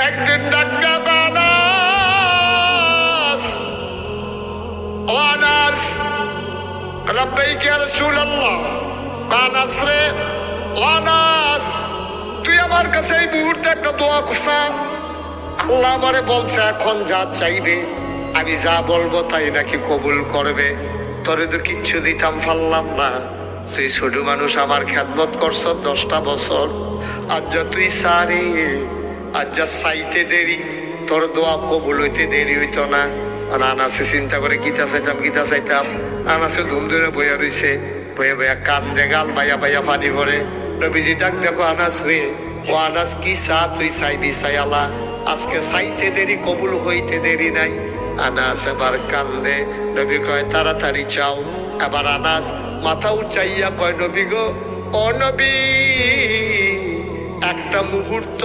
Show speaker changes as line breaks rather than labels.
একদিন ডাক্তার আনাস, ও আনাস, লাব্বাইকা ইয়া রাসূলুল্লাহ। আনাস রে, ও আনাস, তুই আমার কাছে এই মুহূর্তে একটা দোয়া করছ। আল্লাহ আমারে বলছে এখন যা চাইবে আমি যা বলবো তাই নাকি কবুল করবে। তোরে তো কিচ্ছু দিতাম পারলাম না, তুই ছোট মানুষ আমার খেদমত করছ 10টা বছর। আজ যা তুই সারে, আজ যা চাইতে দেরি, তোর দোয়া কবুল হইতে দেরি হইতো না। আনাসে চিন্তা করে গীতা চাইতাম। আনাসে ধুম ধরে বইয়া রইছে, বইয়া কান্দে, গাল বাইয়া বাইয়া পানি ভরে। নবীজি ডাক দেখো আনাস রে, ও আনাস কি চা তুই চাইবি চাই আলা, আজকে চাইতে দেরি কবুল হইতে দেরি নাই। আনাস এবার কান্দে, নবী কয় তাড়াতাড়ি চাও। এবার আনাস মাথা উঁচাইয়া কয় নবী গো, ও নবী, একটা মুহূর্ত